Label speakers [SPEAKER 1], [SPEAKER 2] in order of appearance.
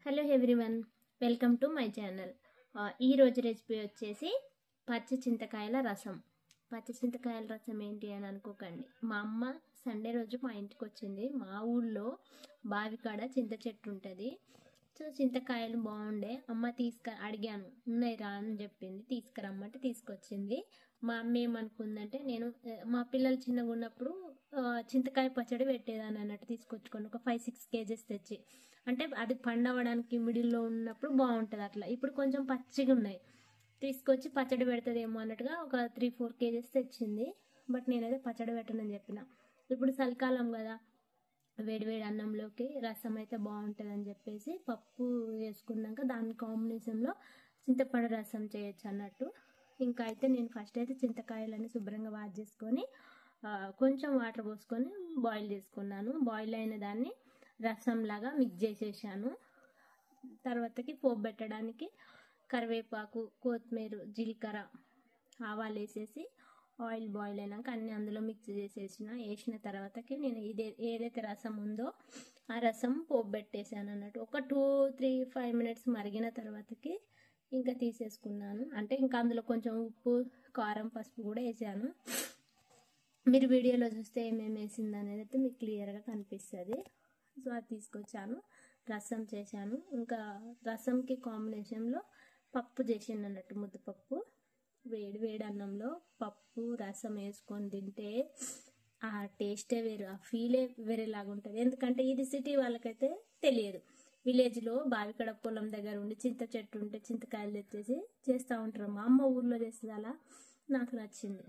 [SPEAKER 1] Hello everyone, welcome to my channel. ఈరోజు recipe వచ్చేసి పచ్చి చింతకాయల రసం. పచ్చి చింతకాయల రసం ఏంటి అని అనుకోకండి. మా అమ్మ సండే రోజు మా ఇంటికి వచ్చింది. మా ఊళ్ళో బావికాడ చింత చెట్టు ఉంటుంది. సో చింతకాయలు బాగుండే, అమ్మ అడిగాను, ఉన్నాయి రా అని చెప్పింది. తీసుకురమ్మంటే తీసుకొచ్చింది. మా అమ్మ ఏమనుకుందంటే, నేను మా పిల్లలు చిన్నగా ఉన్నప్పుడు చింతకాయ పచ్చడి పెట్టేదాన్ని అన్నట్టు, తీసుకొచ్చుకొని ఒక 5-6 కేజెస్ తెచ్చి, అంటే అది పండవడానికి మిడిల్లో ఉన్నప్పుడు బాగుంటుంది. అట్లా ఇప్పుడు కొంచెం పచ్చిగా ఉన్నాయి, తీసుకొచ్చి పచ్చడి పెడుతుందేమో అన్నట్టుగా ఒక 3-4 కేజెస్ తెచ్చింది. బట్ నేనైతే పచ్చడి పెట్టనని చెప్పిన. ఇప్పుడు చలికాలం కదా, వేడివేడి అన్నంలోకి రసం అయితే బాగుంటుంది అని చెప్పేసి పప్పు వేసుకున్నాక దాని కాంబినేషన్లో చింతపండు రసం చేయొచ్చు అన్నట్టు. ఇంకా అయితే నేను ఫస్ట్ అయితే చింతకాయలని శుభ్రంగా వాష్ చేసుకొని కొంచెం వాటర్ పోసుకొని బాయిల్ చేసుకున్నాను. బాయిల్ అయిన దాన్ని రసంలాగా మిక్స్ చేసేసాను. తర్వాతకి పోపు పెట్టడానికి కరివేపాకు, కొత్తిమీర, జీలకర్ర, ఆవాలు వేసేసి ఆయిల్ బాయిల్ అయినాక అన్నీ అందులో మిక్స్ వేసిన తర్వాతకి నేను ఏదైతే రసం ఉందో ఆ రసం పోపు పెట్టేసాను అన్నట్టు. ఒక 2-3-5 మినిట్స్ మరిగిన తర్వాతకి ఇంకా తీసేసుకున్నాను. అంటే ఇంకా అందులో కొంచెం ఉప్పు, కారం, పసుపు కూడా వేసాను. మీరు వీడియోలో చూస్తే ఏమేమి వేసింది అనేది అయితే మీకు క్లియర్గా కనిపిస్తుంది. సో అది తీసుకొచ్చాను, రసం చేశాను. ఇంకా రసంకి కాంబినేషన్లో పప్పు చేసాను అన్నట్టు, ముద్దపప్పు. వేడి వేడి అన్నంలో పప్పు రసం వేసుకొని తింటే ఆ టేస్టే వేరు, ఆ ఫీలే వేరేలాగా ఉంటుంది. ఎందుకంటే ఇది సిటీ వాళ్ళకైతే తెలియదు. విలేజ్లో బావికడ పొలం దగ్గర ఉండి చింత చెట్టు ఉంటే చింతకాయలు తెచ్చేసి చేస్తూ ఉంటారు. మా అమ్మ ఊర్లో చేస్తుంది. అలా నాకు నచ్చింది.